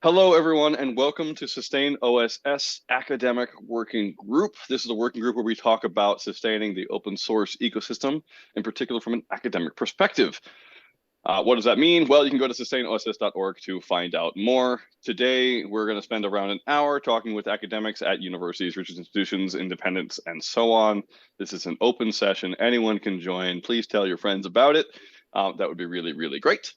Hello, everyone, and welcome to Sustain OSS Academic Working Group. This is a working group where we talk about sustaining the open source ecosystem, in particular from an academic perspective. What does that mean? Well, you can go to sustainoss.org to find out more. Today, we're going to spend around an hour talking with academics at universities, research institutions, independents, and so on. This is an open session. Anyone can join. Please tell your friends about it. That would be really, really great.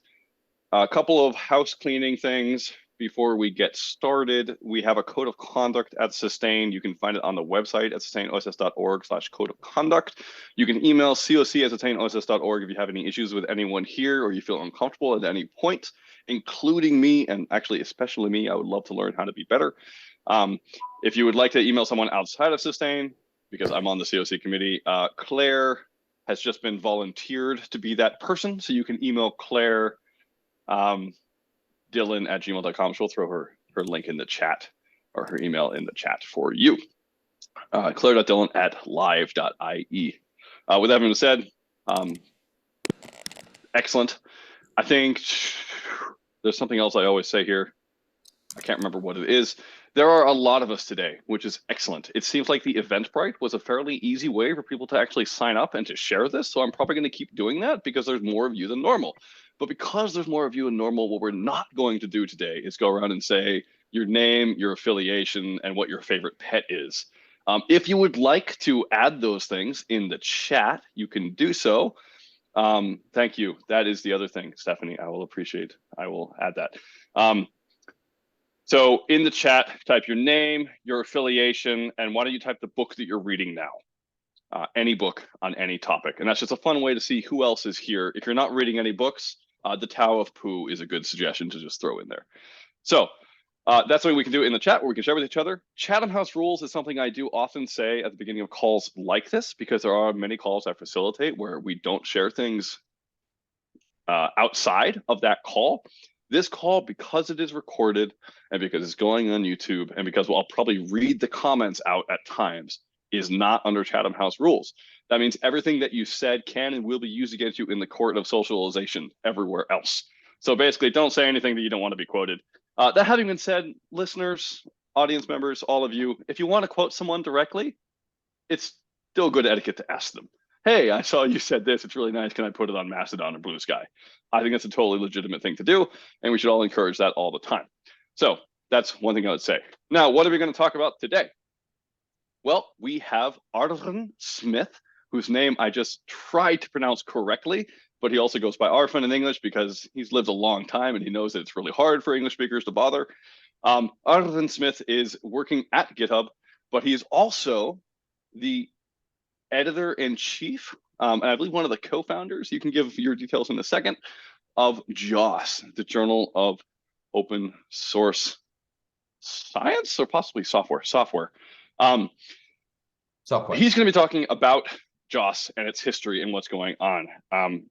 A couple of house cleaning things before we get started. We have a code of conduct at Sustain. You can find it on the website at sustainoss.org/code of conduct. You can email coc@sustainoss.org if you have any issues with anyone here or you feel uncomfortable at any point, including me, and actually especially me. I would love to learn how to be better. If you would like to email someone outside of Sustain, because I'm on the COC committee, Claire has just been volunteered to be that person. So you can email Claire Dylan@gmail.com. She'll throw her link in the chat, or her email in the chat for you. Claire.Dylan@live.ie. With that being said, excellent. I think there's something else I always say here. I can't remember what it is. There are a lot of us today, which is excellent. It seems like the Eventbrite was a fairly easy way for people to actually sign up and to share this. So I'm probably going to keep doing that because there's more of you than normal. But because there's more of you than normal, what we're not going to do today is go around and say your name, your affiliation, and what your favorite pet is. If you would like to add those things in the chat, you can do so. Thank you. That is the other thing, Stephanie. I will add that. So in the chat, type your name, your affiliation, and why don't you type the book that you're reading now? Any book on any topic. And that's just a fun way to see who else is here. If you're not reading any books, The Tao of Pooh is a good suggestion to just throw in there. So that's something we can do in the chat where we can share with each other. Chatham House rules is something I do often say at the beginning of calls like this, because there are many calls I facilitate where we don't share things outside of that call. This call, because it is recorded and because it's going on YouTube and because I'll probably read the comments out at times, is not under Chatham House rules. That means everything that you said can and will be used against you in the court of socialization everywhere else. So basically, don't say anything that you don't want to be quoted. That having been said, listeners, audience members, all of you, if you want to quote someone directly, it's still good etiquette to ask them. Hey, I saw you said this. It's really nice. Can I put it on Mastodon or Blue Sky? I think it's a totally legitimate thing to do, and we should all encourage that all the time. So that's one thing I would say. Now, what are we going to talk about today? Well, we have Artisan Smith, whose name I just tried to pronounce correctly, but he also goes by Arfin in English because he's lived a long time and he knows that it's really hard for English speakers to bother. Artisan Smith is working at GitHub, but he's also the editor-in-chief, and I believe one of the co-founders, you can give your details in a second, of JOSS, the Journal of Open Source Science, or possibly software. Software. He's going to be talking about JOSS and its history and what's going on.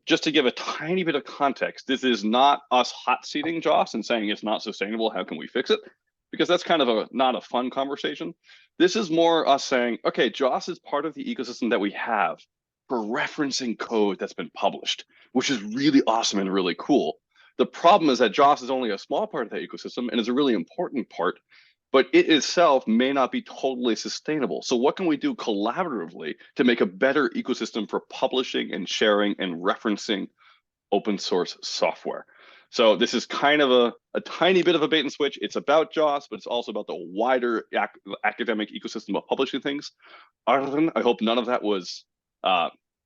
Just to give a tiny bit of context, this is not us hot seating JOSS and saying it's not sustainable, how can we fix it? Because that's kind of not a fun conversation. This is more us saying, okay, JOSS is part of the ecosystem that we have for referencing code that's been published, which is really awesome and really cool. The problem is that JOSS is only a small part of the ecosystem and is a really important part, but it itself may not be totally sustainable. So what can we do collaboratively to make a better ecosystem for publishing and sharing and referencing open source software? So this is kind of a tiny bit of a bait and switch. It's about JOSS, but it's also about the wider academic ecosystem of publishing things. Arlen, I hope none of that was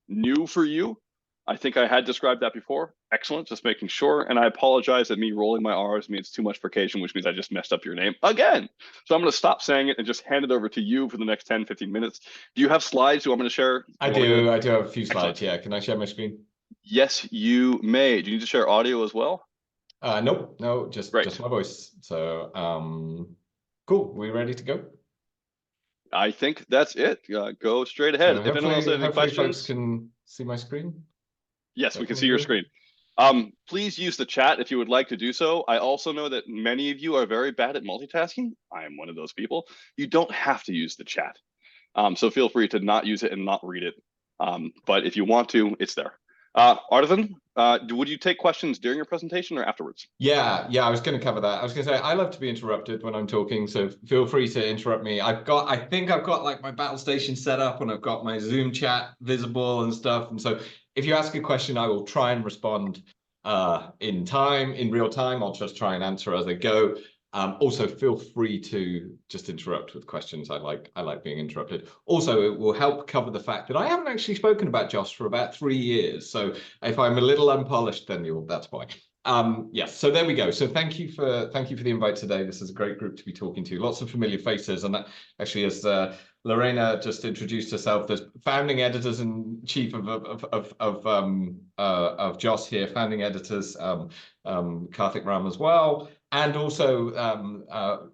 new for you. I think I had described that before. Excellent, just making sure. And I apologize that me rolling my R's means too much frication, which means I just messed up your name again. So I'm going to stop saying it and just hand it over to you for the next 10, 15 minutes. Do you have slides you want me to share? I do have a few slides. Excellent. Yeah, can I share my screen? Yes, you may. Do you need to share audio as well? Nope, no, just my voice. So cool, we ready to go? I think that's it. Go straight ahead. So if anyone else has any questions, folks can see my screen. Yes, we can see your screen. Please use the chat if you would like to do so. I also know that many of you are very bad at multitasking. I am one of those people. You don't have to use the chat. So feel free to not use it and not read it. But if you want to, it's there. Artisan, Would you take questions during your presentation or afterwards? Yeah, I was going to cover that. I was going to say I love to be interrupted when I'm talking, so feel free to interrupt me. I think I've got like my battle station set up, and I've got my Zoom chat visible and stuff. And so if you ask a question, I will try and respond in real time. I'll just try and answer as I go. Also, feel free to just interrupt with questions. I like being interrupted. Also, it will help cover the fact that I haven't actually spoken about JOSS for about 3 years. So if I'm a little unpolished, then that's why. Yes, so there we go. So thank you for the invite today. This is a great group to be talking to. Lots of familiar faces, and that actually, as Lorena just introduced herself, there's founding editors and chief of JOSS here, founding editors, Karthik Ram as well. And also,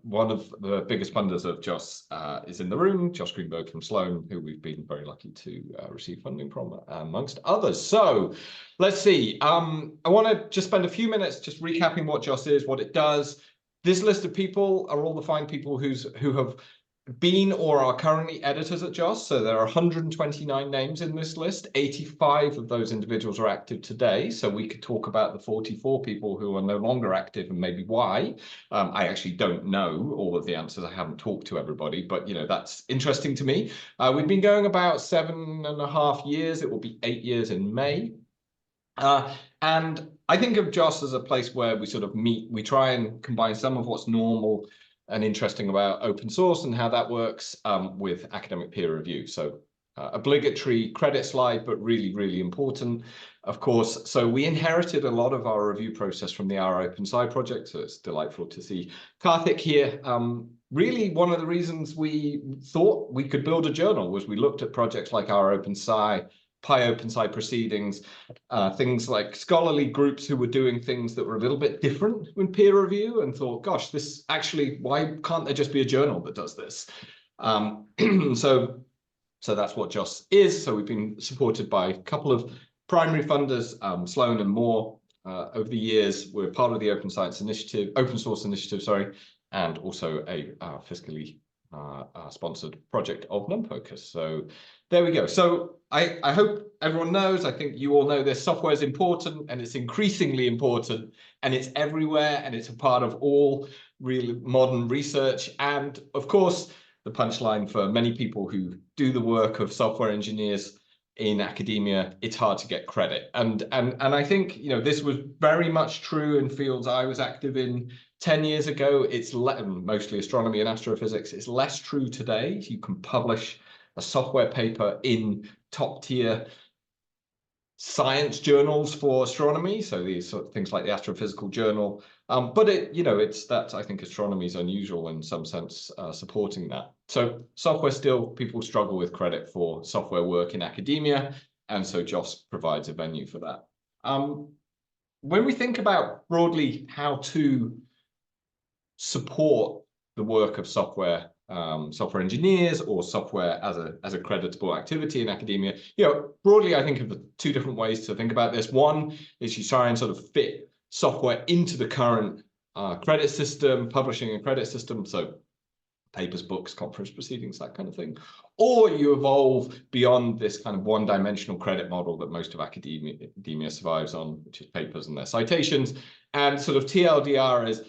one of the biggest funders of JOSS is in the room, Josh Greenberg from Sloan, who we've been very lucky to receive funding from, amongst others. So let's see. I want to just spend a few minutes just recapping what JOSS is, what it does. This list of people are all the fine people who have been or are currently editors at JOSS. So there are 129 names in this list. 85 of those individuals are active today. So we could talk about the 44 people who are no longer active and maybe why. I actually don't know all of the answers. I haven't talked to everybody, but that's interesting to me. We've been going about 7.5 years. It will be 8 years in May. And I think of JOSS as a place where we sort of meet. We try and combine some of what's normal and interesting about open source and how that works with academic peer review. So obligatory credit slide, but really, really important, of course. So we inherited a lot of our review process from the Our Open Sci project. So it's delightful to see Karthik here. Really, one of the reasons we thought we could build a journal was we looked at projects like Our Open Sci, PyOpenSci proceedings, things like scholarly groups who were doing things that were a little bit different in peer review, and thought, gosh, this actually, why can't there just be a journal that does this? So that's what JOSS is. So we've been supported by a couple of primary funders, Sloan and Moore, over the years. We're part of the Open Source Initiative, sorry, and also a fiscally sponsored project of NumFocus. So there we go. So I hope everyone knows, I think you all know this, software is important, and it's increasingly important, and it's everywhere, and it's a part of all real modern research. And of course, the punchline for many people who do the work of software engineers in academia, it's hard to get credit. And I think this was very much true in fields I was active in 10 years ago. It's mostly astronomy and astrophysics. It's less true today. You can publish a software paper in top tier science journals for astronomy, so these sort of things like the Astrophysical Journal. But it's that I think astronomy is unusual in some sense, supporting that. So software still, people struggle with credit for software work in academia, and so JOSS provides a venue for that. When we think about broadly how to support the work of software engineers or software as a creditable activity in academia, broadly I think of the two different ways to think about this. One is you try and sort of fit software into the current credit system, publishing and credit system, so papers, books, conference proceedings, that kind of thing. Or you evolve beyond this kind of one-dimensional credit model that most of academia survives on, which is papers and their citations. And sort of TLDR is,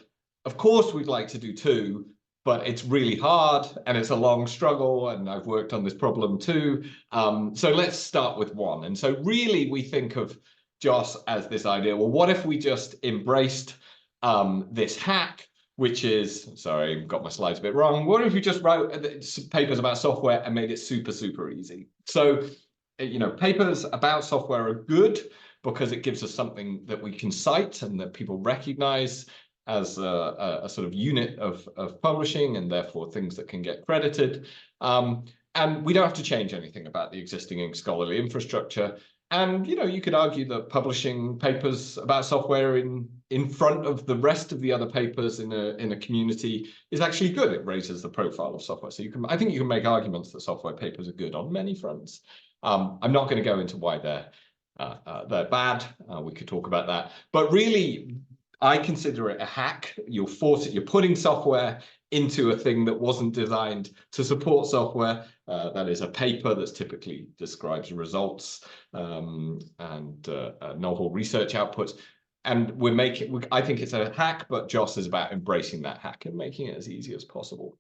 of course, we'd like to do two, but it's really hard and it's a long struggle, and I've worked on this problem too. So let's start with one. And so really we think of JOSS as this idea, well, what if we just embraced this hack, which is, sorry, got my slides a bit wrong. What if we just wrote papers about software and made it super, super easy? So, papers about software are good because it gives us something that we can cite and that people recognize as a sort of unit of publishing, and therefore things that can get credited. And we don't have to change anything about the existing scholarly infrastructure. And you could argue that publishing papers about software in front of the rest of the other papers in a community is actually good. It raises the profile of software. So I think you can make arguments that software papers are good on many fronts. I'm not going to go into why they're bad. We could talk about that. But really, I consider it a hack. You're putting software into a thing that wasn't designed to support software, That is a paper that typically describes results and novel research outputs. And I think it's a hack, but JOSS is about embracing that hack and making it as easy as possible.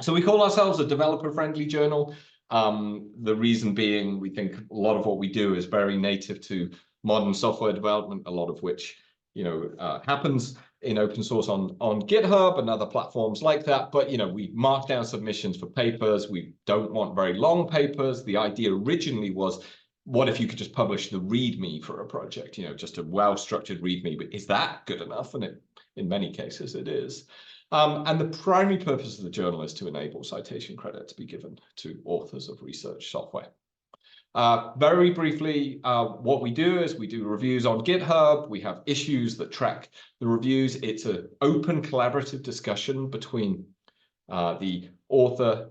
So we call ourselves a developer-friendly journal. The reason being, we think a lot of what we do is very native to modern software development, a lot of which happens in open source on GitHub and other platforms like that. But we mark down submissions for papers. We don't want very long papers. The idea originally was, what if you could just publish the README for a project? Just a well-structured README. But is that good enough? And in many cases, it is. And the primary purpose of the journal is to enable citation credit to be given to authors of research software. Very briefly, what we do is we do reviews on GitHub. We have issues that track the reviews. It's an open collaborative discussion between the author,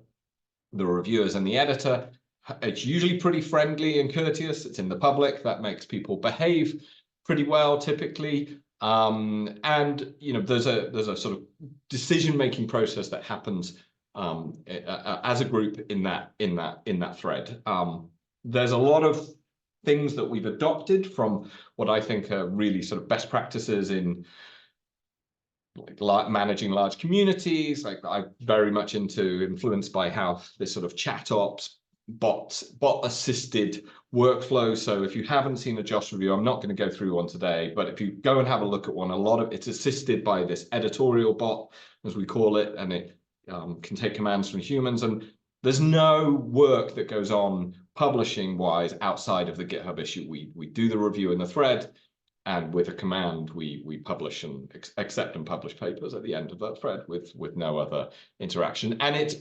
the reviewers, and the editor. It's usually pretty friendly and courteous. It's in the public. That makes people behave pretty well, typically. And there's a sort of decision-making process that happens as a group in that thread. There's a lot of things that we've adopted from what I think are really sort of best practices in like managing large communities. Like, I'm very much influenced by how this sort of chat ops bot assisted workflow. So if you haven't seen a JOSS review, I'm not going to go through one today, but if you go and have a look at one, a lot of it's assisted by this editorial bot, as we call it, and it can take commands from humans. And there's no work that goes on publishing wise outside of the GitHub issue. We do the review in the thread, and with a command we publish and accept and publish papers at the end of that thread with no other interaction. And it's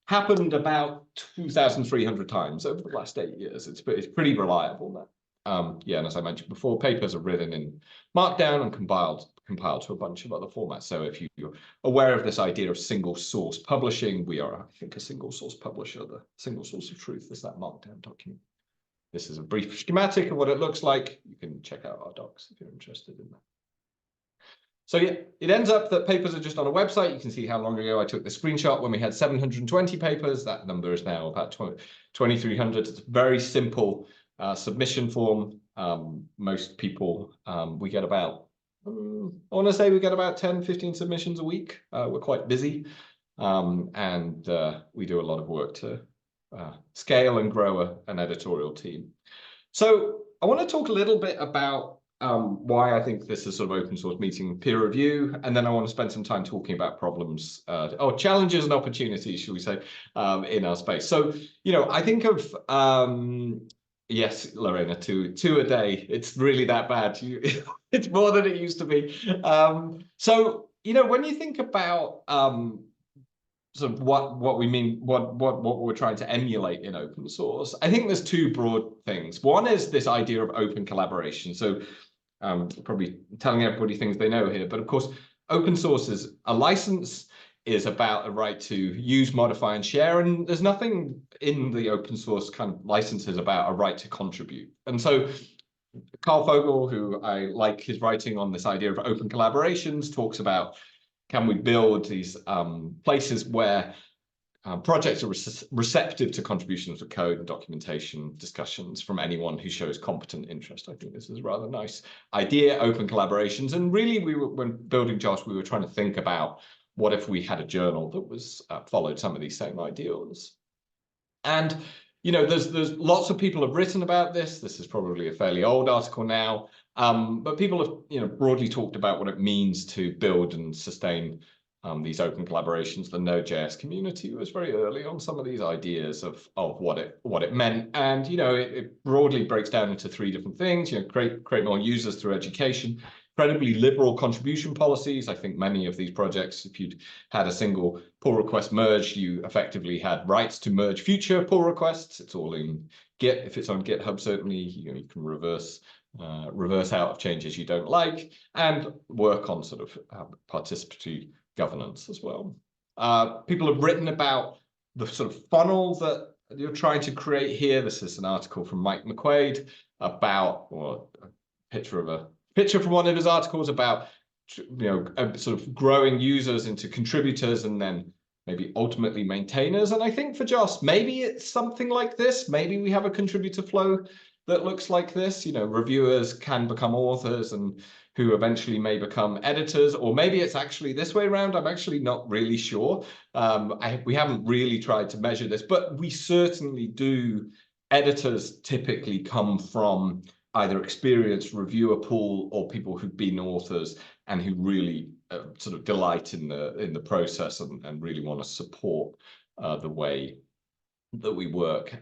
happened about 2,300 times over the last 8 years. It's pretty reliable now. And as I mentioned before, papers are written in Markdown and compiled to a bunch of other formats. So if you're aware of this idea of single source publishing, we are, I think, a single source publisher. The single source of truth is that Markdown document. This is a brief schematic of what it looks like. You can check out our docs if you're interested in that. So yeah, it ends up that papers are just on a website. You can see how long ago I took the screenshot when we had 720 papers. That number is now about 2,300. It's a very simple submission form. Most people, we get about, I want to say we get about 10, 15 submissions a week. We're quite busy. And we do a lot of work to scale and grow an editorial team. So I want to talk a little bit about why I think this is sort of open source meeting peer review, and then I want to spend some time talking about problems, challenges and opportunities, should we say, in our space. So, I think of, yes, Lorena, two a day. It's really that bad. It's more than it used to be. So, when you think about sort of what we mean, what we're trying to emulate in open source, I think there's two broad things. One is this idea of open collaboration. So probably telling everybody things they know here, but of course, open source is a license, is about a right to use, modify, and share, and there's nothing in the open source kind of licenses about a right to contribute. And so Carl Fogel, who I like his writing on this idea of open collaborations, talks about, can we build these places where projects are receptive to contributions of code and documentation discussions from anyone who shows competent interest. I think this is a rather nice idea, open collaborations. And really, when building JOSS, we were trying to think about what if we had a journal that was followed some of these same ideals. And there's lots of people have written about this. This is probably a fairly old article now, but people have broadly talked about what it means to build and sustain these open collaborations. The Node.js community was very early on some of these ideas of what it meant, and it broadly breaks down into three different things. Create more users through education, incredibly liberal contribution policies. I think many of these projects, if you'd had a single pull request merge, you effectively had rights to merge future pull requests. It's all in Git. If it's on GitHub, certainly you can reverse out of changes you don't like, and work on sort of participatory governance as well. People have written about the sort of funnel that you're trying to create here. This is an article from Mike McQuaid about, or a picture from one of his articles about, sort of growing users into contributors and then maybe ultimately maintainers. And I think for JOSS, maybe it's something like this. Maybe we have a contributor flow that looks like this. You know, reviewers can become authors and who eventually may become editors, or maybe it's actually this way around. I'm actually not really sure. We haven't really tried to measure this, but we certainly do. Editors typically come from either experienced reviewer pool or people who've been authors and who really sort of delight in the process and really want to support the way that we work.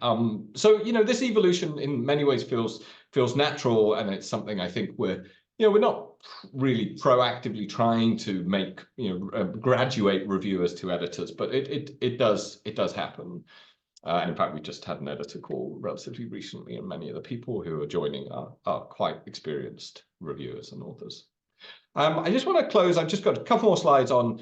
So, you know, this evolution in many ways feels natural, and it's something I think we're not really proactively trying to make, graduate reviewers to editors, but it does happen. And in fact, we just had an editor call relatively recently, and many of the people who are joining are quite experienced reviewers and authors. I just want to close. I've just got a couple more slides on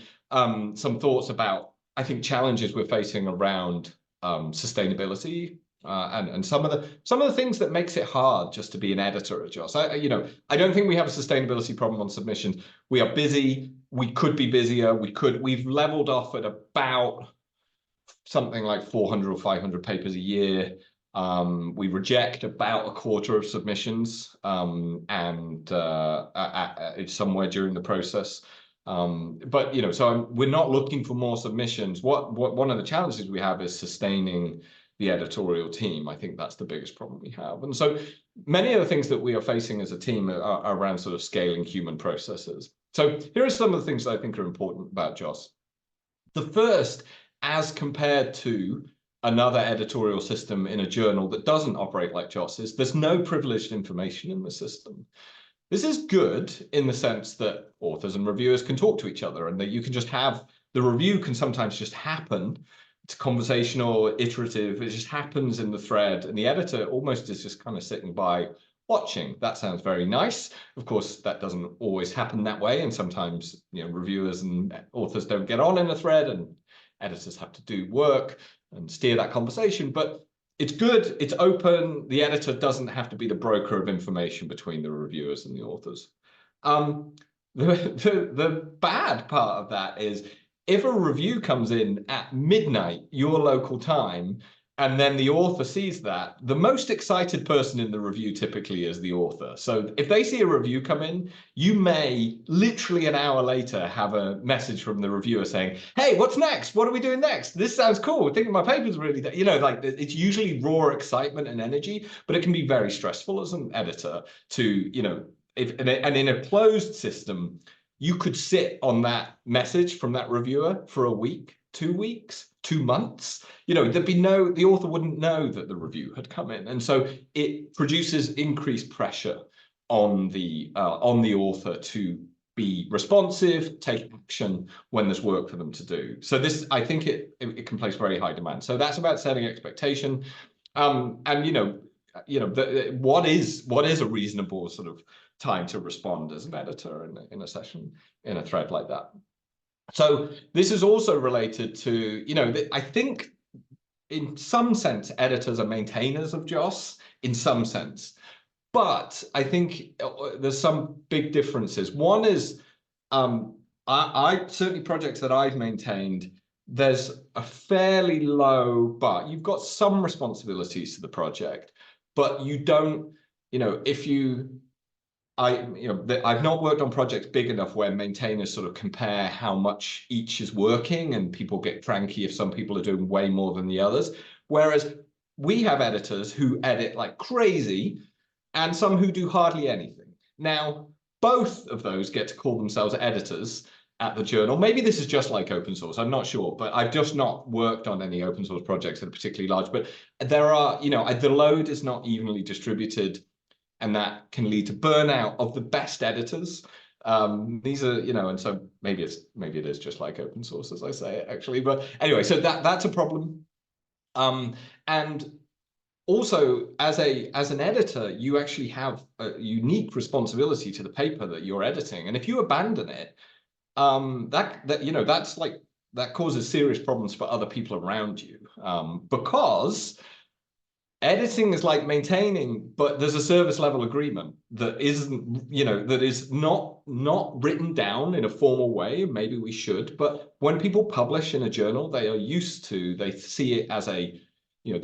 some thoughts about, I think, challenges we're facing around sustainability and some of the things that makes it hard just to be an editor at JOSS. I don't think we have a sustainability problem on submissions. We are busy. We could be busier. We've leveled off at about something like 400 or 500 papers a year. We reject about a quarter of submissions, and it's somewhere during the process. But so we're not looking for more submissions. One of the challenges we have is sustaining the editorial team. I think that's the biggest problem we have. And so many of the things that we are facing as a team are around sort of scaling human processes. So here are some of the things that I think are important about JOSS. The first, as compared to another editorial system in a journal that doesn't operate like JOSS, is there's no privileged information in the system. This is good in the sense that authors and reviewers can talk to each other, and that you can just have, the review can sometimes just happen. It's conversational, iterative, it just happens in the thread, and the editor almost is just kind of sitting by watching. That sounds very nice. Of course, that doesn't always happen that way, and sometimes reviewers and authors don't get on in a thread, and editors have to do work and steer that conversation. But it's good, it's open. The editor doesn't have to be the broker of information between the reviewers and the authors. The bad part of that is if a review comes in at midnight, your local time, and then the author sees that, the most excited person in the review typically is the author. So if they see a review come in, you may literally an hour later have a message from the reviewer saying, hey, what's next? What are we doing next? This sounds cool. I think my paper's really, like it's usually raw excitement and energy, but it can be very stressful as an editor to, and in a closed system, you could sit on that message from that reviewer for a week, 2 weeks, 2 months. There'd be the author wouldn't know that the review had come in. And so it produces increased pressure on the author to be responsive, take action when there's work for them to do. So this, I think it can place very high demand. So that's about setting expectation. And what is a reasonable sort of time to respond as an editor in a session, in a thread like that. So this is also related to, I think in some sense, editors are maintainers of JOSS in some sense, but I think there's some big differences. One is, I certainly projects that I've maintained, there's a fairly low bar. You've got some responsibilities to the project, but you don't, I've not worked on projects big enough where maintainers sort of compare how much each is working, and people get cranky if some people are doing way more than the others. Whereas we have editors who edit like crazy and some who do hardly anything. Now, both of those get to call themselves editors at the journal. Maybe this is just like open source, I'm not sure, but I've just not worked on any open source projects that are particularly large. But there are, the load is not evenly distributed, and that can lead to burnout of the best editors. These are, and so maybe it is just like open source, as I say it, actually. But anyway, so that's a problem. And also, as an editor, you actually have a unique responsibility to the paper that you're editing, and if you abandon it, that causes serious problems for other people around you, because editing is like maintaining, but there's a service level agreement that isn't, that is not written down in a formal way. Maybe we should, but when people publish in a journal, they see it as they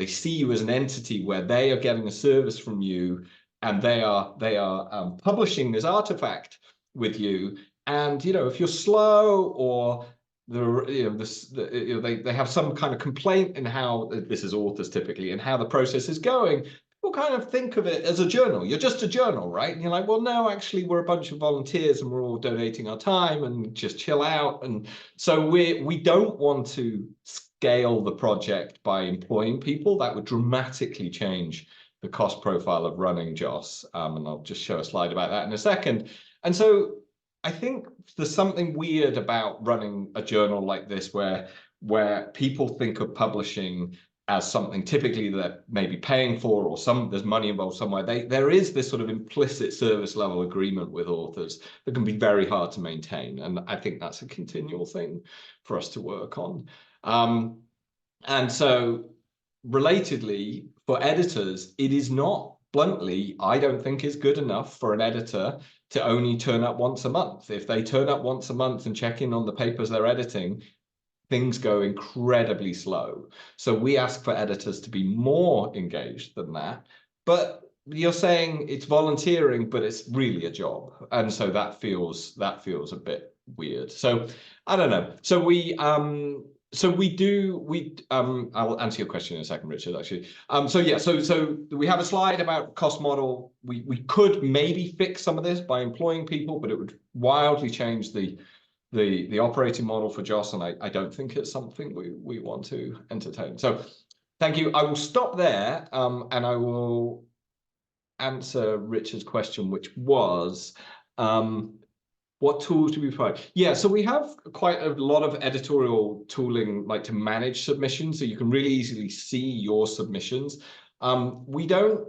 see you as an entity where they are getting a service from you, and they are publishing this artifact with you. And if you're slow, or they have some kind of complaint in how, this is authors typically, and how the process is going, people kind of think of it as a journal. You're just a journal, right? And you're like, well, no, actually, we're a bunch of volunteers and we're all donating our time, and just chill out. And so we don't want to scale the project by employing people. That would dramatically change the cost profile of running JOSS. And I'll just show a slide about that in a second. And so I think there's something weird about running a journal like this, where people think of publishing as something typically that maybe paying for, or there's money involved somewhere. There is this sort of implicit service level agreement with authors that can be very hard to maintain. And I think that's a continual thing for us to work on. And so relatedly, for editors, it is not, bluntly, I don't think is good enough for an editor to only turn up once a month. If they turn up once a month and check in on the papers they're editing, things go incredibly slow. So we ask for editors to be more engaged than that. But you're saying it's volunteering, but it's really a job. And so that feels a bit weird. So I don't know. So I'll answer your question in a second, Richard, actually. So we have a slide about cost model. We could maybe fix some of this by employing people, but it would wildly change the operating model for JOSS, and I don't think it's something we want to entertain. So thank you. I will stop there, and I will answer Richard's question, which was, what tools do we provide? Yeah, so we have quite a lot of editorial tooling, like to manage submissions, so you can really easily see your submissions. We don't,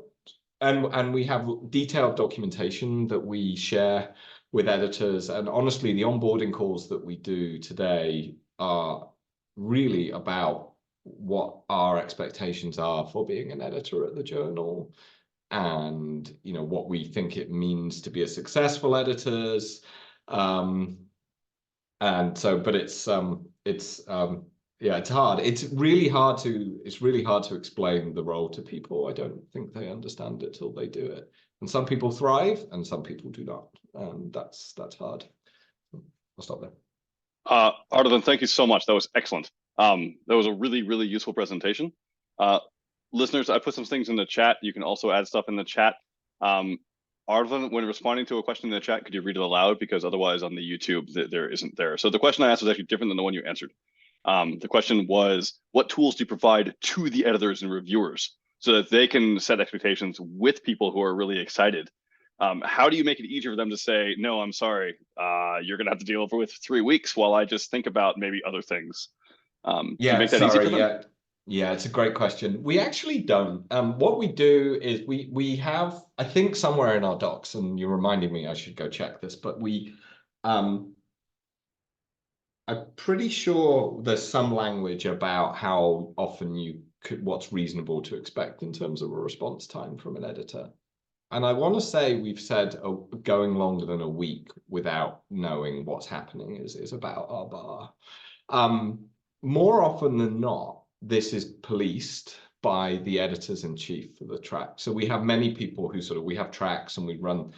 and we have detailed documentation that we share with editors. And honestly, the onboarding calls that we do today are really about what our expectations are for being an editor at the journal, and what we think it means to be a successful editors. And so, but it's hard. It's really hard to explain the role to people. I don't think they understand it till they do it. And some people thrive and some people do not. And that's hard. I'll stop there. Artisan, thank you so much. That was excellent. That was a really, really useful presentation. Listeners, I put some things in the chat. You can also add stuff in the chat. Artisan, when responding to a question in the chat, could you read it aloud? Because otherwise on the YouTube, there isn't there. So the question I asked was actually different than the one you answered. The question was, what tools do you provide to the editors and reviewers so that they can set expectations with people who are really excited? How do you make it easier for them to say, no, I'm sorry, you're going to have to deal with 3 weeks while I just think about maybe other things? Do you make that easy for them? Yeah, it's a great question. We actually don't. What we do is we have, I think somewhere in our docs, and you're reminding me I should go check this, but I'm pretty sure there's some language about how often what's reasonable to expect in terms of a response time from an editor. And I want to say we've said going longer than a week without knowing what's happening is about our bar. More often than not, this is policed by the editors-in-chief of the track. So we have many people who we have tracks, and we run,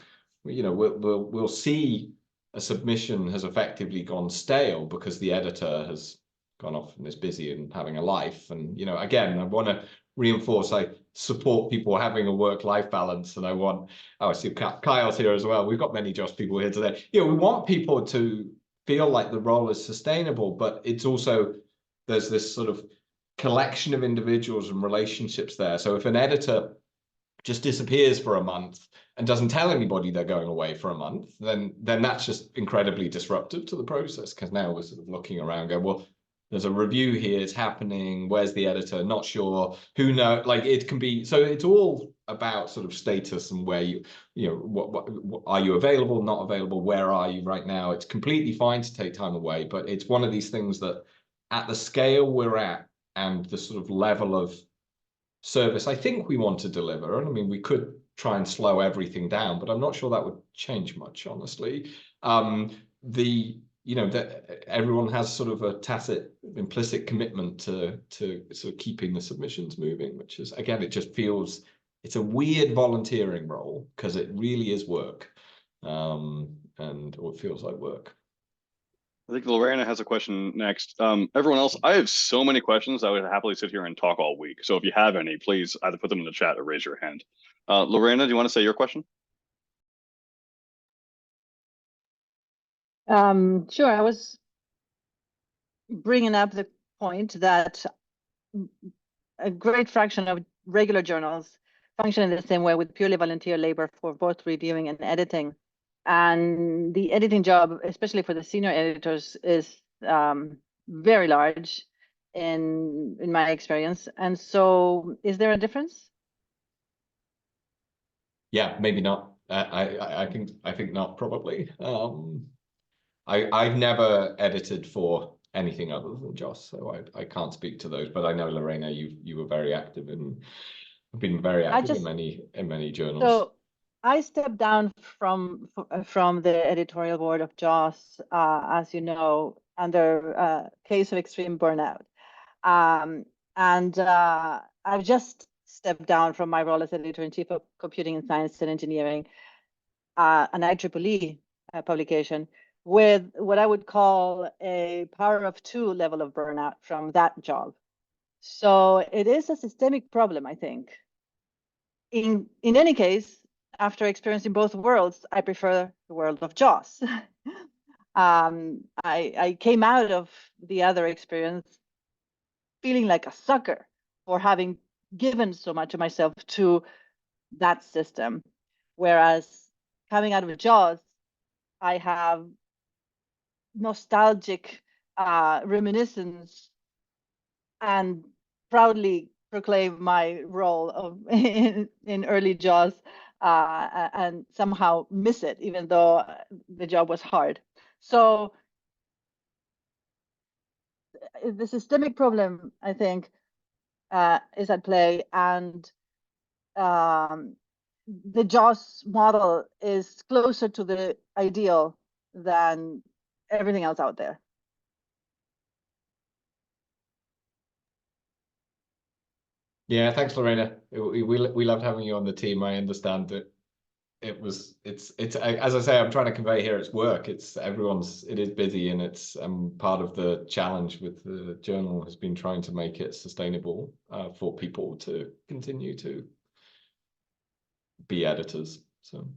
we'll see a submission has effectively gone stale because the editor has gone off and is busy and having a life. And, again, I want to reinforce, I support people having a work-life balance, and I see Kyle's here as well. We've got many JOSS people here today. We want people to feel like the role is sustainable, but it's also, there's this sort of collection of individuals and relationships there. So if an editor just disappears for a month and doesn't tell anybody they're going away for a month, then that's just incredibly disruptive to the process, because now we're sort of looking around going, well, there's a review here, it's happening, where's the editor, not sure, who knows, like it can be, so it's all about sort of status and where what are you available, not available, where are you right now. It's completely fine to take time away, but it's one of these things that at the scale we're at and the sort of level of service I think we want to deliver. And I mean, we could try and slow everything down, but I'm not sure that would change much, honestly. That everyone has sort of a tacit, implicit commitment to sort of keeping the submissions moving, which is, again, it just feels it's a weird volunteering role because it really is work, or it feels like work. I think Lorena has a question next. Everyone else, I have so many questions I would happily sit here and talk all week. So if you have any, please either put them in the chat or raise your hand. Lorena, do you want to say your question? Sure. I was bringing up the point that a great fraction of regular journals function in the same way with purely volunteer labor for both reviewing and editing. And the editing job, especially for the senior editors, is very large in my experience. And so is there a difference? Yeah, maybe not. I think not, probably. I've never edited for anything other than JOSS, so I can't speak to those. But I know, Lorena, you were very active been very active in many journals. So I stepped down from the editorial board of JOSS, as you know, under a case of extreme burnout. And I've just stepped down from my role as editor-in-chief of Computing and Science and Engineering, an IEEE publication, with what I would call a power of 2 level of burnout from that job. So it is a systemic problem, I think. In any case, after experiencing both worlds, I prefer the world of JOSS. I came out of the other experience feeling like a sucker for having given so much of myself to that system. Whereas coming out of JOSS, I have nostalgic reminiscence and proudly proclaim my role of in early JOSS and somehow miss it, even though the job was hard. So the systemic problem, I think, is at play, and the JOSS model is closer to the ideal than everything else out there. Yeah, thanks, Lorena. We loved having you on the team. I understand that it's as I say, I'm trying to convey here, it's work. It is busy, and it's part of the challenge with the journal has been trying to make it sustainable for people to continue to be editors. So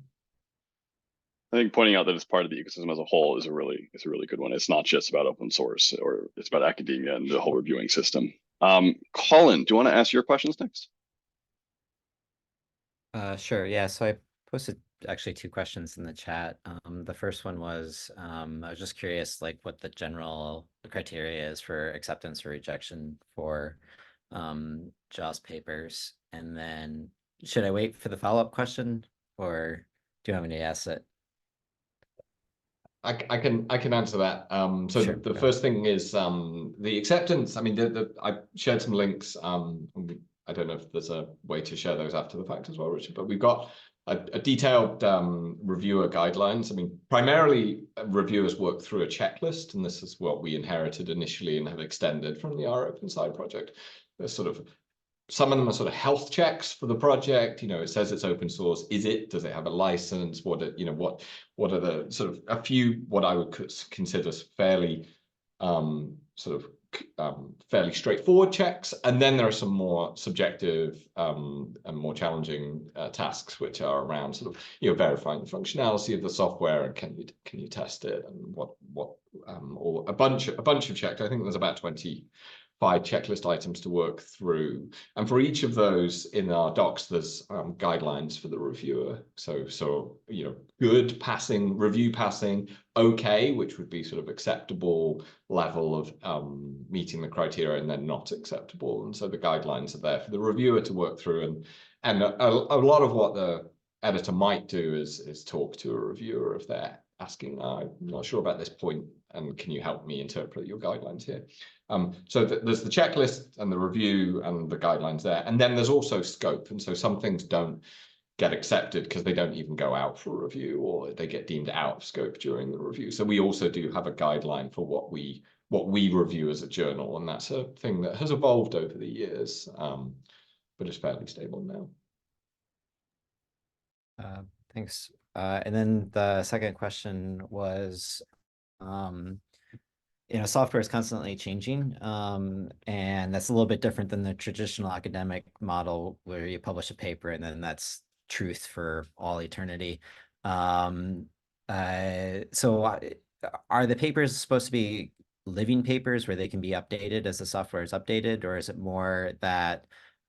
I think pointing out that it's part of the ecosystem as a whole is a really good one. It's not just about open source, or it's about academia and the whole reviewing system. Colin, do you want to ask your questions next? Sure. Yeah. So I posted actually 2 questions in the chat. The first one was, I was just curious, like, what the general criteria is for acceptance or rejection for JOSS papers. And then should I wait for the follow-up question, or do you want me to ask it? I can answer that. So sure, the first thing is the acceptance. I mean, I shared some links. I don't know if there's a way to share those after the fact as well, Richard, but we've got a detailed reviewer guidelines. I mean, primarily reviewers work through a checklist, and this is what we inherited initially and have extended from the R Open Side project. There's sort of, some of them are sort of health checks for the project. You know, it says it's open source. Does it have a license? What are the sort of a few what I would consider fairly fairly straightforward checks, and then there are some more subjective and more challenging tasks, which are around sort of verifying the functionality of the software, and can you test it, and or a bunch of checks. I think there's about 25 checklist items to work through, and for each of those in our docs there's guidelines for the reviewer. So good passing, review passing, okay, which would be sort of acceptable level of meeting the criteria, and then not acceptable. And so the guidelines are there for the reviewer to work through, and a lot of what the editor might do is talk to a reviewer if they're asking, I'm not sure about this point, and can you help me interpret your guidelines here? So there's the checklist and the review and the guidelines there. And then there's also scope. And so some things don't get accepted because they don't even go out for review, or they get deemed out of scope during the review. So we also do have a guideline for what we review as a journal. And that's a thing that has evolved over the years, but it's fairly stable now. Thanks. And then the second question was, software is constantly changing, and that's a little bit different than the traditional academic model where you publish a paper and then that's truth for all eternity. So are the papers supposed to be living papers where they can be updated as the software is updated, or is it more that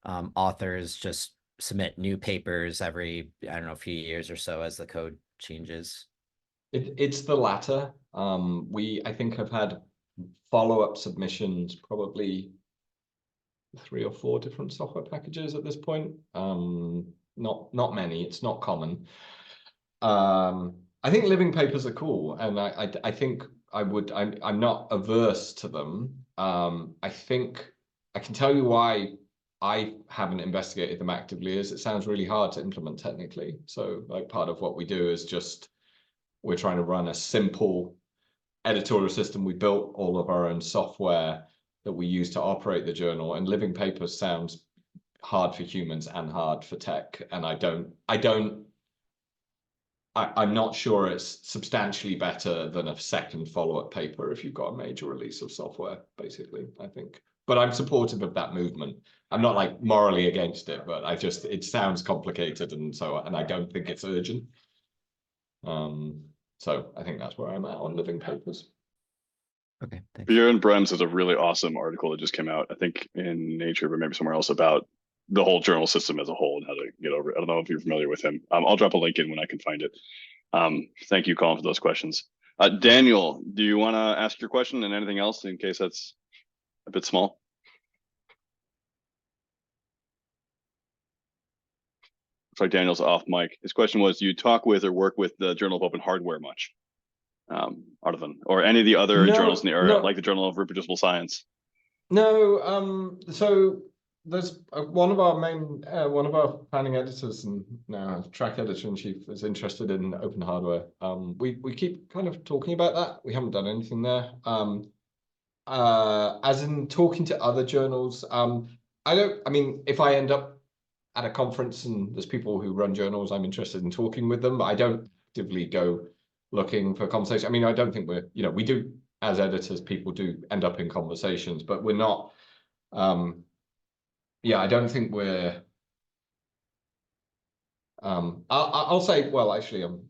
authors just submit new papers every, I don't know, few years or so as the code changes? It's the latter. We, I think, have had follow-up submissions, probably 3 or 4 different software packages at this point. Not many. It's not common. I think living papers are cool, and I think I'm not averse to them. I think I can tell you why I haven't investigated them actively is it sounds really hard to implement technically. So like part of what we do is just we're trying to run a simple editorial system. We built all of our own software that we use to operate the journal, and living papers sounds hard for humans and hard for tech. And I'm not sure it's substantially better than a second follow-up paper if you've got a major release of software, basically, I think. But I'm supportive of that movement. I'm not like morally against it, but it sounds complicated, and I don't think it's urgent. So I think that's where I'm at on living papers. Okay, thanks. Björn Brems has a really awesome article that just came out, I think in Nature, but maybe somewhere else, about the whole journal system as a whole and how to get over it. I don't know if you're familiar with him. I'll drop a link in when I can find it. Thank you, Colin, for those questions. Daniel, do you want to ask your question and anything else in case that's a bit small? Looks like Daniel's off mic. His question was, do you talk with or work with the Journal of Open Hardware much? Artisan, or any of the other journals in the area, like the Journal of Reproducible Science? No, so there's one of our founding editors and now track editor-in-chief is interested in open hardware. We keep kind of talking about that. We haven't done anything there. As in talking to other journals, if I end up at a conference and there's people who run journals, I'm interested in talking with them, but I don't actively go looking for conversation. I mean, I don't think we do, as editors, people do end up in conversations, but we're not, I don't think we're, I'll say, well, actually, I'm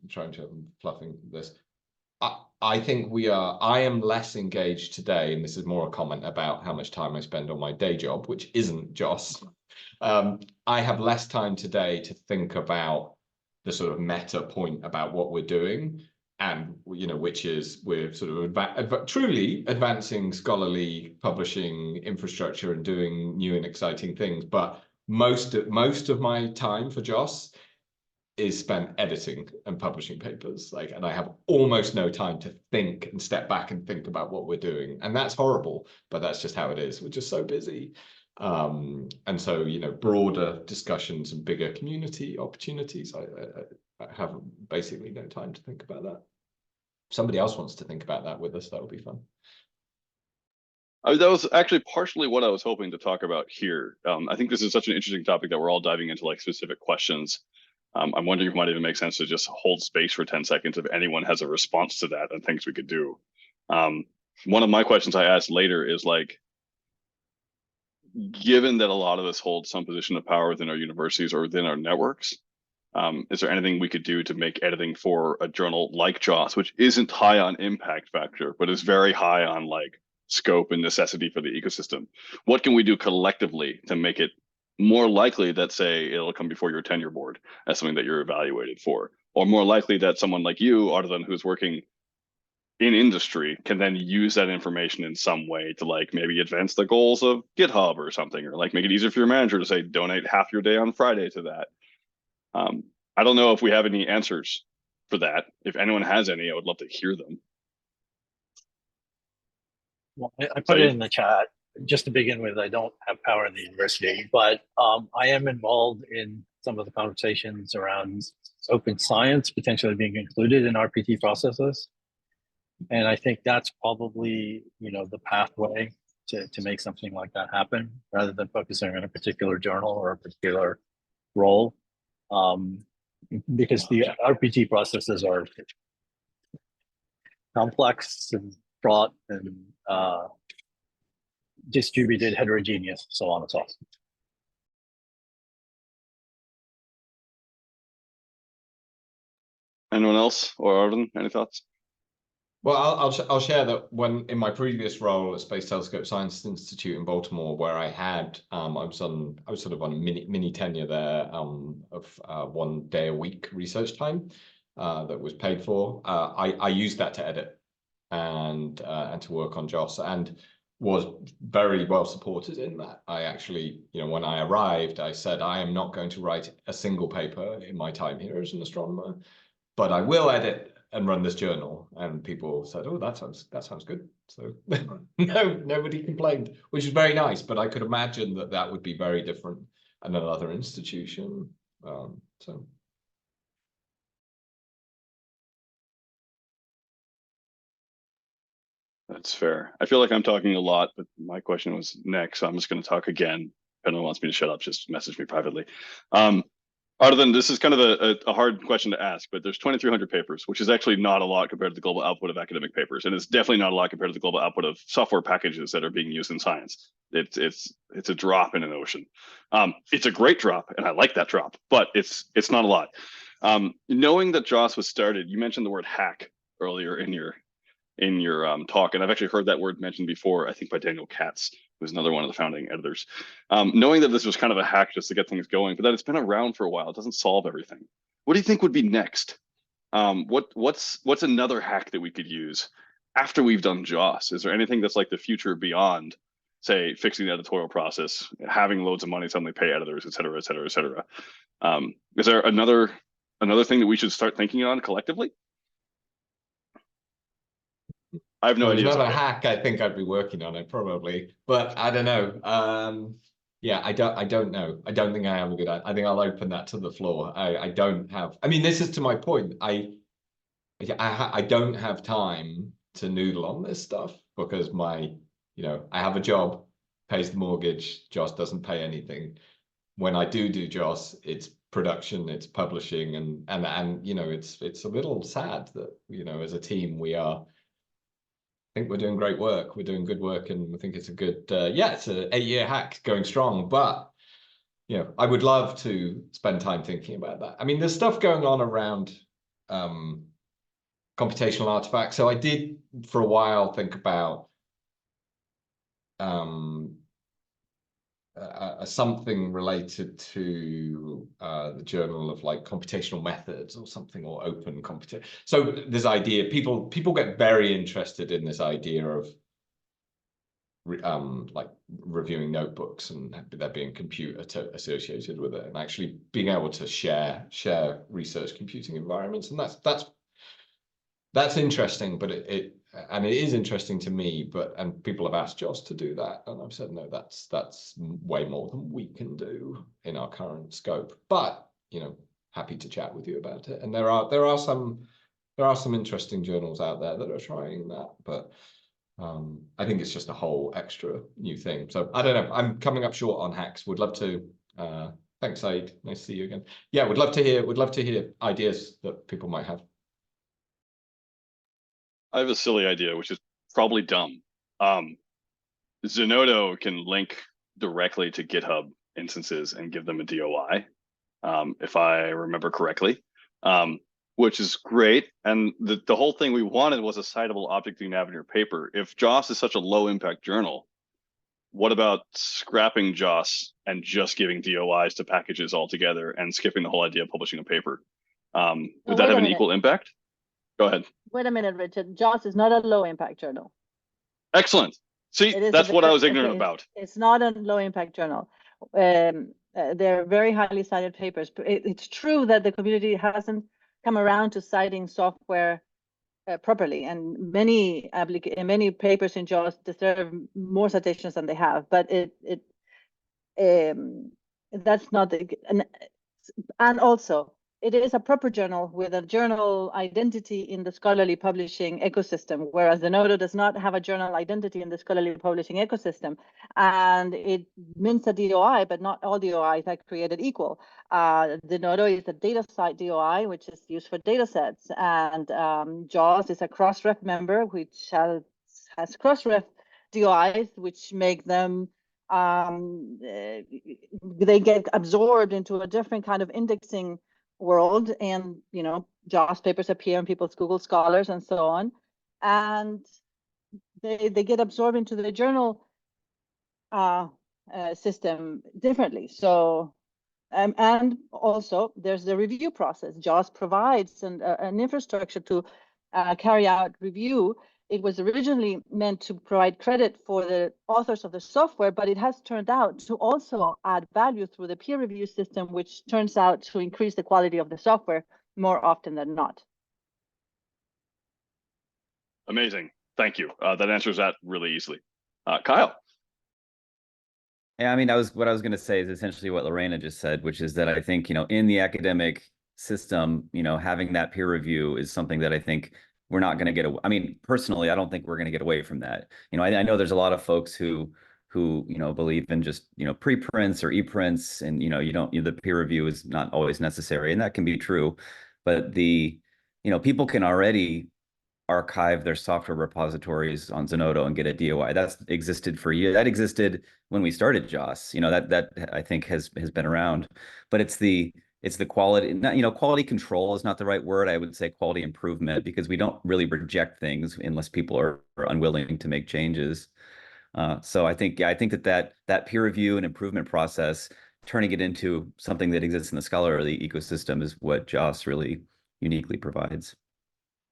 fluffing this. I think I am less engaged today, and this is more a comment about how much time I spend on my day job, which isn't JOSS. I have less time today to think about the sort of meta point about what we're doing, and which is we're sort of truly advancing scholarly publishing infrastructure and doing new and exciting things. But most of my time for JOSS is spent editing and publishing papers, and I have almost no time to think and step back and think about what we're doing, and that's horrible, but that's just how it is. We're just so busy. And so, broader discussions and bigger community opportunities, I have basically no time to think about that. If somebody else wants to think about that with us, that would be fun. That was actually partially what I was hoping to talk about here. I think this is such an interesting topic that we're all diving into specific questions. I'm wondering if it might even make sense to just hold space for 10 seconds if anyone has a response to that and things we could do. One of my questions I asked later is given that a lot of us hold some position of power within our universities or within our networks, is there anything we could do to make editing for a journal like JOSS, which isn't high on impact factor, but is very high on scope and necessity for the ecosystem? What can we do collectively to make it more likely that, say, it'll come before your tenure board as something that you're evaluated for, or more likely that someone like you, Artisan, who's working in industry, can then use that information in some way to maybe advance the goals of GitHub or something, or make it easier for your manager to say, donate half your day on Friday to that. I don't know if we have any answers for that. If anyone has any, I would love to hear them. Well, I put it in the chat. Just to begin with, I don't have power in the university, but I am involved in some of the conversations around open science potentially being included in RPT processes. And I think that's probably, the pathway to make something like that happen, rather than focusing on a particular journal or a particular role. Because the RPT processes are complex and fraught and distributed, heterogeneous, so on and so forth. Anyone else or Arden, any thoughts? Well, I'll share that when in my previous role at Space Telescope Science Institute in Baltimore, where I had I was sort of on a mini tenure there of 1 day a week research time that was paid for. I used that to edit and to work on JOSS, and was very well supported in that. I actually, when I arrived, I said, I am not going to write a single paper in my time here as an astronomer, but I will edit and run this journal. And people said, oh, that sounds good. So nobody complained, which is very nice, but I could imagine that would be very different in another institution. So. That's fair. I feel like I'm talking a lot, but my question was next, so I'm just going to talk again. If anyone wants me to shut up, just message me privately. Other than this is kind of a hard question to ask, but there's 2,300 papers, which is actually not a lot compared to the global output of academic papers, and it's definitely not a lot compared to the global output of software packages that are being used in science. It's a drop in an ocean. It's a great drop, and I like that drop, but it's not a lot. Knowing that JOSS was started, you mentioned the word hack earlier in your talk, and I've actually heard that word mentioned before, I think by Daniel Katz, who's another one of the founding editors. Knowing that this was kind of a hack just to get things going, but that it's been around for a while, it doesn't solve everything. What do you think would be next? What's another hack that we could use after we've done JOSS? Is there anything that's like the future beyond, say, fixing the editorial process, having loads of money suddenly pay editors, et cetera, et cetera, et cetera? Is there another thing that we should start thinking on collectively? I have no idea. Another hack I think I'd be working on it probably, but I don't know. Yeah, I don't know. I don't think I have a good. I think I'll open that to the floor. I don't have. I mean, this is to my point. I don't have time to noodle on this stuff because I have a job, pays the mortgage. JOSS doesn't pay anything. When I do JOSS, it's production, it's publishing, and it's a little sad that as a team we are. I think we're doing great work. We're doing good work, and I think it's a good, it's an 8-year hack going strong. But I would love to spend time thinking about that. I mean, there's stuff going on around computational artifacts. So I did for a while think about something related to the Journal of like Computational Methods or something, or open computation. So this idea, people get very interested in this idea of like reviewing notebooks and there being computer associated with it, and actually being able to share research computing environments, and that's interesting, but it is interesting to me, and people have asked JOSS to do that, and I've said no, that's way more than we can do in our current scope. But happy to chat with you about it. And there are some interesting journals out there that are trying that, but I think it's just a whole extra new thing. So I don't know. I'm coming up short on hacks. Would love to. Thanks, Said. Nice to see you again. Yeah, would love to hear ideas that people might have. I have a silly idea, which is probably dumb. Zenodo can link directly to GitHub instances and give them a DOI, if I remember correctly, which is great. And the whole thing we wanted was a citable object you can have in your paper. If JOSS is such a low impact journal, what about scrapping JOSS and just giving DOIs to packages altogether and skipping the whole idea of publishing a paper? Would that have an equal impact? Go ahead. Wait a minute, Richard. JOSS is not a low impact journal. Excellent. See, that's what I was ignorant about. It's not a low impact journal. They're very highly cited papers. It's true that the community hasn't come around to citing software properly, and many papers in JOSS deserve more citations than they have. But that's not the, and also it is a proper journal with a journal identity in the scholarly publishing ecosystem, whereas Zenodo does not have a journal identity in the scholarly publishing ecosystem. And it mints a DOI, but not all DOIs are created equal. Zenodo is a data site DOI, which is used for data sets. And JOSS is a cross-ref member, which has cross-ref DOIs, which make them they get absorbed into a different kind of indexing world, and JOSS papers appear in people's Google Scholars and so on, and they get absorbed into the journal system differently. So and also there's the review process. JOSS provides an infrastructure to carry out review. It was originally meant to provide credit for the authors of the software, but it has turned out to also add value through the peer review system, which turns out to increase the quality of the software more often than not. Amazing. Thank you. That answers that really easily. Kyle. Yeah, I mean, what I was going to say is essentially what Lorena just said, which is that I think, in the academic system, having that peer review is something that I think we're not going to get away. I mean, personally, I don't think we're going to get away from that. I know there's a lot of folks who believe in just, preprints or e-prints, and, the peer review is not always necessary, and that can be true. But people can already archive their software repositories on Zenodo and get a DOI. That's existed for years. That existed when we started JOSS. That I think has been around, but it's the quality, quality control is not the right word. I would say quality improvement, because we don't really reject things unless people are unwilling to make changes. So I think that peer review and improvement process, turning it into something that exists in the scholarly ecosystem, is what JOSS really uniquely provides.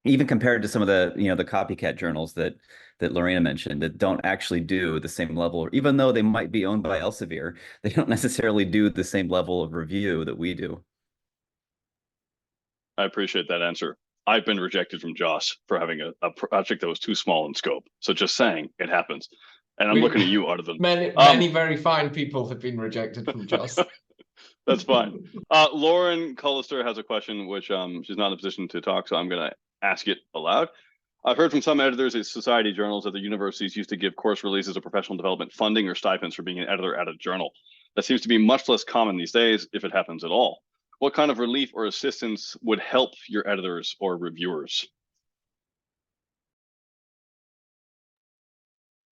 Even compared to some of the the copycat journals that Lorena mentioned, that don't actually do the same level, even though they might be owned by Elsevier, they don't necessarily do the same level of review that we do. I appreciate that answer. I've been rejected from JOSS for having a project that was too small in scope. So just saying, it happens. And I'm looking at you, Otter. Many very fine people have been rejected from JOSS. That's fine. Lauren Cullister has a question, which she's not in a position to talk, so I'm going to ask it aloud. I've heard from some editors at society journals that the universities used to give course releases or professional development funding or stipends for being an editor at a journal. That seems to be much less common these days, if it happens at all. What kind of relief or assistance would help your editors or reviewers?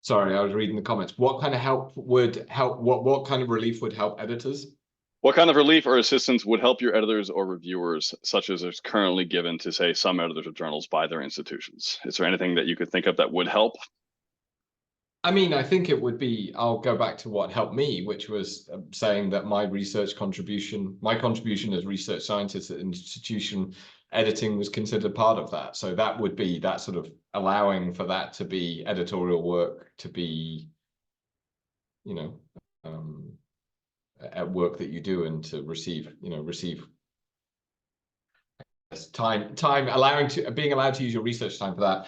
Sorry, I was reading the comments. What kind of help would help? What kind of relief would help editors? What kind of relief or assistance would help your editors or reviewers, such as is currently given to, say, some editors of journals by their institutions? Is there anything that you could think of that would help? I mean, I think it would be, I'll go back to what helped me, which was saying that my contribution as research scientist at an institution, editing was considered part of that. So that would be that sort of allowing for that to be editorial work, to be, at work that you do, and to receive time, being allowed to use your research time for that.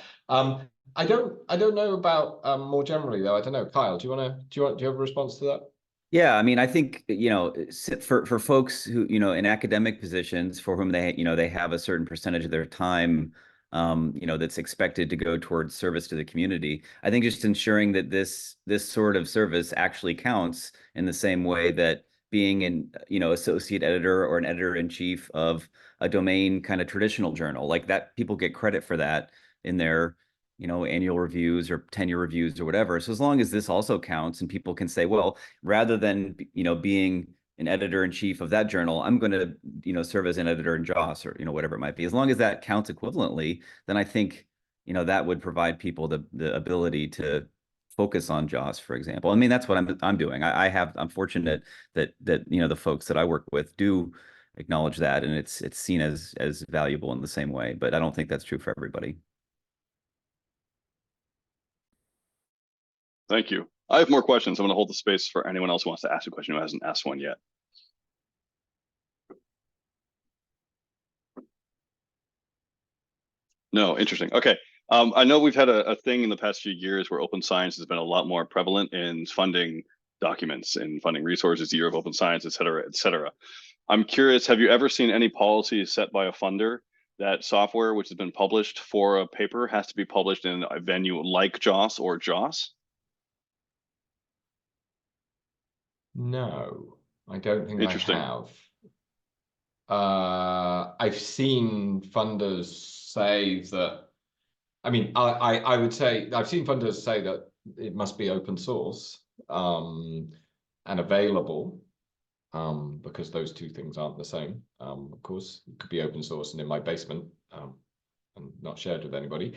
I don't know about more generally though. I don't know, Kyle, do you have a response to that? Yeah, I mean, I think, for folks who, in academic positions for whom they have a certain percentage of their time, that's expected to go towards service to the community. I think just ensuring that this sort of service actually counts in the same way that being an, associate editor or an editor-in-chief of a domain kind of traditional journal, like that, people get credit for that in their annual reviews or tenure reviews or whatever. So as long as this also counts, and people can say, well, rather than being an editor-in-chief of that journal, I'm going to serve as an editor in JOSS, or whatever it might be. As long as that counts equivalently, then I think that would provide people the ability to focus on JOSS, for example. I mean, that's what I'm doing. I'm fortunate that the folks that I work with do acknowledge that, and it's seen as valuable in the same way. But I don't think that's true for everybody. Thank you. I have more questions. I'm going to hold the space for anyone else who wants to ask a question who hasn't asked one yet. No, interesting. Okay. I know we've had a thing in the past few years where open science has been a lot more prevalent in funding documents and funding resources, Year of Open Science, et cetera, et cetera. I'm curious, have you ever seen any policies set by a funder that software which has been published for a paper has to be published in a venue like JOSS or JOSS? No, I don't think I Interesting. have. I've seen funders say that. I mean, I would say I've seen funders say that it must be open source and available, because those two things aren't the same. Of course, it could be open source and in my basement and not shared with anybody.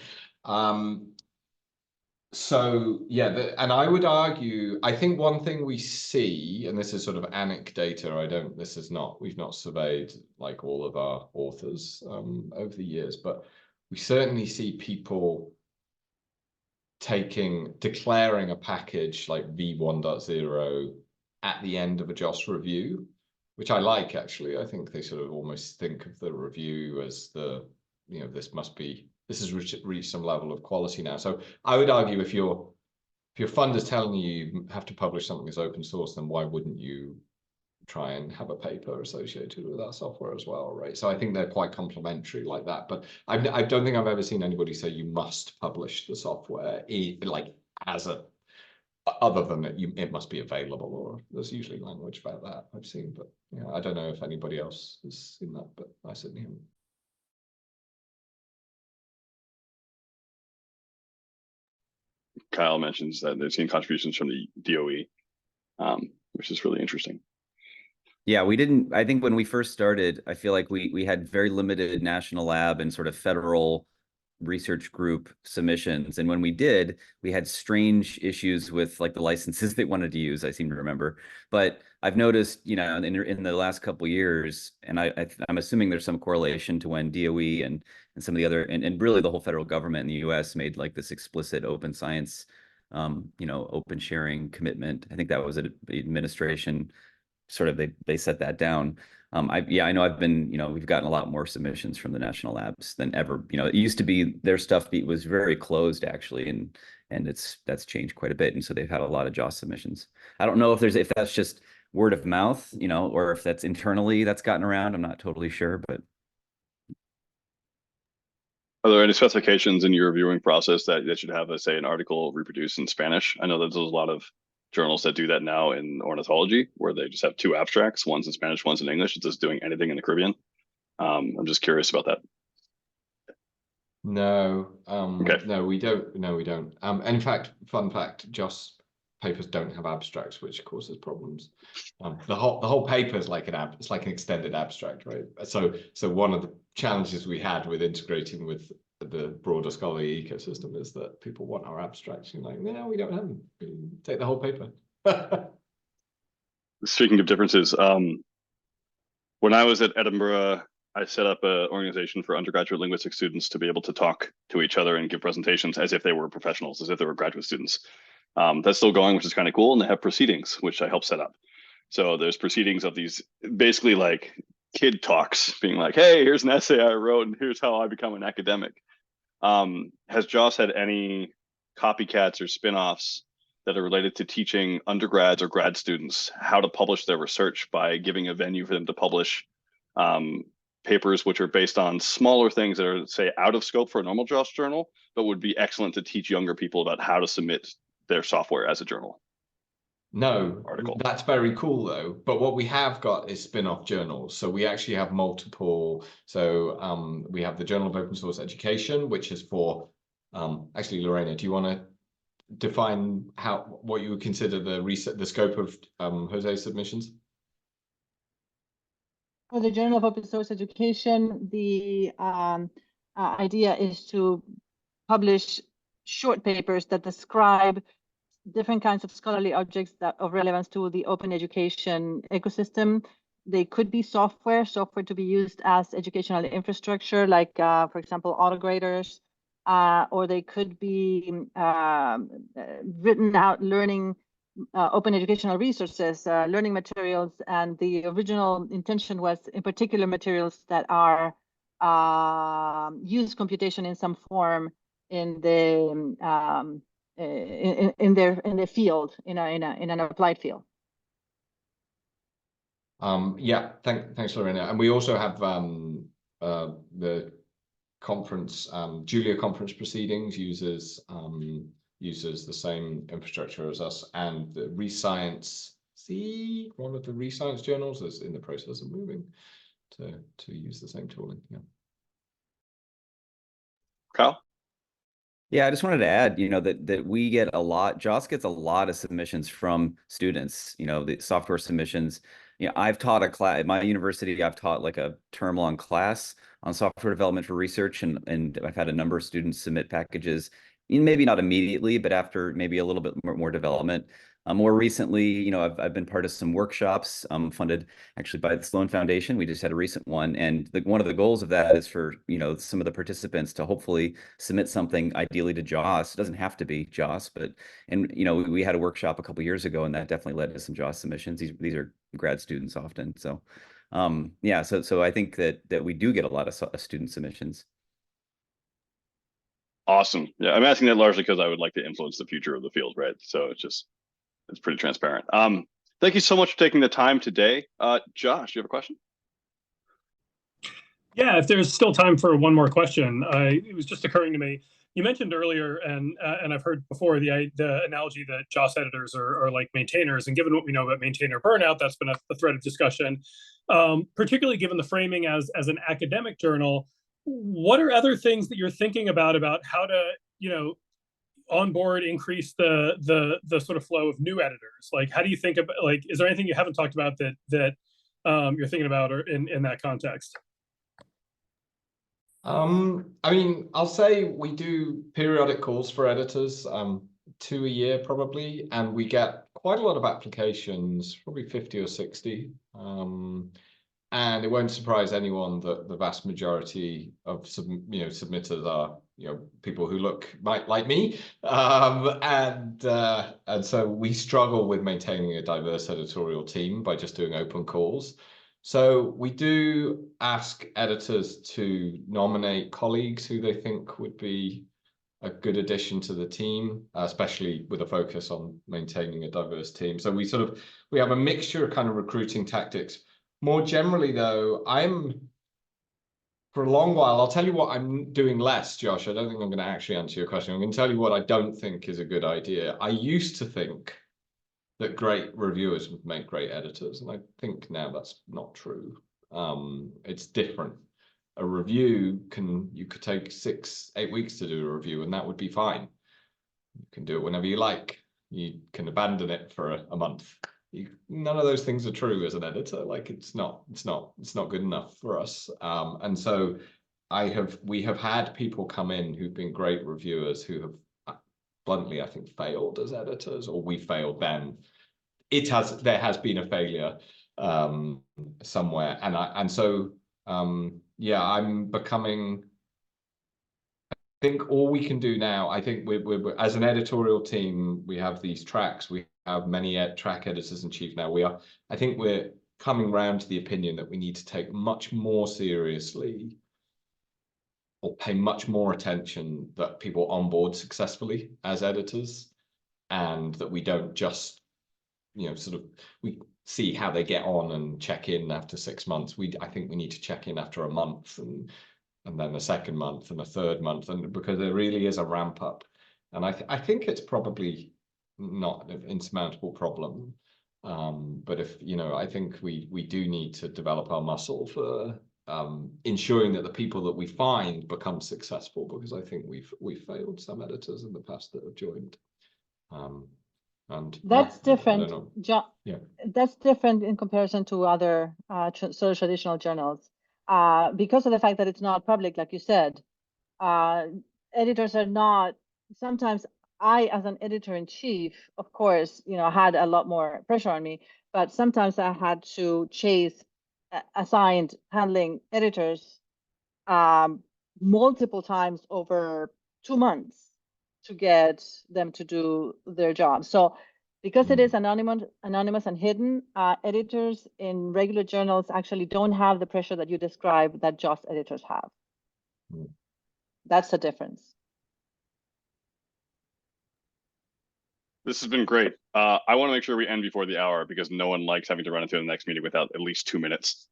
So yeah, and I would argue, I think one thing we see, and this is sort of anecdata, we've not surveyed like all of our authors over the years, but we certainly see people declaring a package like v1.0 at the end of a JOSS review, which I like, actually. I think they sort of almost think of the review as this has reached some level of quality now. So I would argue if your fund is telling you have to publish something as open source, then why wouldn't you try and have a paper associated with that software as well, right? So I think they're quite complementary like that. But I don't think I've ever seen anybody say you must publish the software like other than it must be available, or there's usually language about that I've seen. But yeah, I don't know if anybody else has seen that, but I certainly haven't. Kyle mentions that they've seen contributions from the DOE, which is really interesting. Yeah, I think when we first started, I feel like we had very limited national lab and sort of federal research group submissions. And when we did, we had strange issues with like the licenses they wanted to use, I seem to remember. But I've noticed, in the last couple of years, and I'm assuming there's some correlation to when DOE and some of the other, and really the whole federal government in the US made like this explicit open science, open sharing commitment. I think that was an administration sort of, they set that down. I know we've gotten a lot more submissions from the national labs than ever. It used to be their stuff was very closed actually, and that's changed quite a bit. And so they've had a lot of JOSS submissions. I don't know if that's just word of mouth, or if that's internally that's gotten around. I'm not totally sure, but. Are there any specifications in your reviewing process that should have, say, an article reproduced in Spanish? I know that there's a lot of journals that do that now in ornithology, where they just have two abstracts, one's in Spanish, one's in English. It's just doing anything in the Caribbean. I'm just curious about that. No, Okay. no, we don't. No, we don't. And in fact, fun fact, JOSS papers don't have abstracts, which causes problems. The whole paper is like it's like an extended abstract, right? So one of the challenges we had with integrating with the broader scholarly ecosystem is that people want our abstracts. You're like, no, we don't have them. Take the whole paper. Speaking of differences, when I was at Edinburgh, I set up an organization for undergraduate linguistics students to be able to talk to each other and give presentations as if they were professionals, as if they were graduate students. That's still going, which is kind of cool. And they have proceedings, which I helped set up. So there's proceedings of these basically like kid talks being like, hey, here's an essay I wrote and here's how I become an academic. Has JOSS had any copycats or spin-offs that are related to teaching undergrads or grad students how to publish their research by giving a venue for them to publish papers which are based on smaller things that are, say, out of scope for a normal JOSS journal, but would be excellent to teach younger people about how to submit their software as a journal? No, article. That's very cool though. But what we have got is spin-off journals. So we actually have multiple. So we have the Journal of Open Source Education, which is for, actually, Lorena, do you want to define what you would consider the scope of Jose's submissions? For the Journal of Open Source Education, the idea is to publish short papers that describe different kinds of scholarly objects of relevance to the open education ecosystem. They could be software to be used as educational infrastructure, like, for example, autograders, or they could be written out learning, open educational resources, learning materials. And the original intention was, in particular, materials that are use computation in some form in the in their field, in an applied field. Yeah, thanks, Lorena. And we also have the conference, Julia conference proceedings uses the same infrastructure as us, and the Rescience, one of the Rescience journals is in the process of moving to use the same tooling. Yeah. Kyle? Yeah, I just wanted to add, that we get a lot, JOSS gets a lot of submissions from students, the software submissions. I've taught a class at my university. I've taught like a term-long class on software development for research, and I've had a number of students submit packages, maybe not immediately, but after maybe a little bit more development. More recently, I've been part of some workshops funded actually by the Sloan Foundation. We just had a recent one, and one of the goals of that is for some of the participants to hopefully submit something ideally to JOSS. It doesn't have to be JOSS, but we had a workshop a couple years ago, and that definitely led to some JOSS submissions. These are grad students often, so yeah. So I think that we do get a lot of student submissions. Awesome. Yeah, I'm asking that largely because I would like to influence the future of the field, right? So it's pretty transparent. Thank you so much for taking the time today. Josh, you have a question? Yeah, if there's still time for one more question, it was just occurring to me. You mentioned earlier, and I've heard before, the analogy that JOSS editors are like maintainers. And given what we know about maintainer burnout, that's been a thread of discussion. Particularly given the framing as an academic journal, what are other things that you're thinking about how to, onboard, increase the sort of flow of new editors? Like, how do you think about, like, is there anything you haven't talked about that you're thinking about, or in that context? I mean, I'll say we do periodic calls for editors, 2 a year probably, and we get quite a lot of applications, probably 50 or 60. And it won't surprise anyone that the vast majority of submitters are people who look like me, and so we struggle with maintaining a diverse editorial team by just doing open calls. So we do ask editors to nominate colleagues who they think would be a good addition to the team, especially with a focus on maintaining a diverse team. So we have a mixture of kind of recruiting tactics. More generally, though, for a long while, I'll tell you what I'm doing less, Josh. I don't think I'm going to actually answer your question. I'm going to tell you what I don't think is a good idea. I used to think that great reviewers would make great editors, and I think now that's not true. It's different. A review you could take 6-8 weeks to do a review, and that would be fine. You can do it whenever you like. You can abandon it for a month. None of those things are true as an editor. Like, it's not good enough for us. And so we have had people come in who've been great reviewers who have bluntly, I think, failed as editors, or we failed them. There has been a failure somewhere, and so yeah, I'm becoming. I think all we can do now, I think we're as an editorial team, we have these tracks. We have many track editors in chief now. I think we're coming round to the opinion that we need to take much more seriously, or pay much more attention, that people onboard successfully as editors, and that we don't just we see how they get on and check in after 6 months. I think we need to check in after a month, and then a second month and a third month, and because there really is a ramp up. And I think it's probably not an insurmountable problem, but I think we do need to develop our muscle for ensuring that the people that we find become successful, because I think we've failed some editors in the past that have joined. And that's different, John. Yeah, that's different in comparison to other sort of traditional journals, because of the fact that it's not public, like you said. Editors are not. Sometimes I, as an editor-in-chief, of course, had a lot more pressure on me, but sometimes I had to chase assigned handling editors multiple times over 2 months to get them to do their job. So Because it is anonymous and hidden, editors in regular journals actually don't have the pressure that you describe that JOSS editors have. That's the difference. This has been great. I want to make sure we end before the hour because no one likes having to run into the next meeting without at least 2 minutes.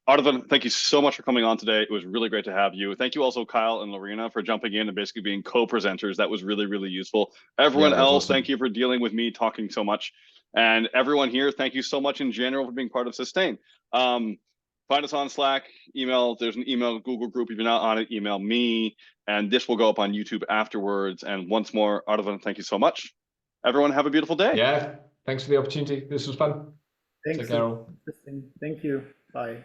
Artisan, thank you so much for coming on today. It was really great to have you. Thank you also, Kyle and Lorena, for jumping in and basically being co-presenters. That was really, really useful. Everyone else, awesome. Thank you for dealing with me talking so much. And everyone here, thank you so much in general for being part of Sustain. Find us on Slack, email. There's an email Google group. If you're not on it, email me. And this will go up on YouTube afterwards. And once more, Artisan, thank you so much. Everyone have a beautiful day. Yeah, thanks for the opportunity. This was fun. Thanks. Take care all. Thank you. Bye.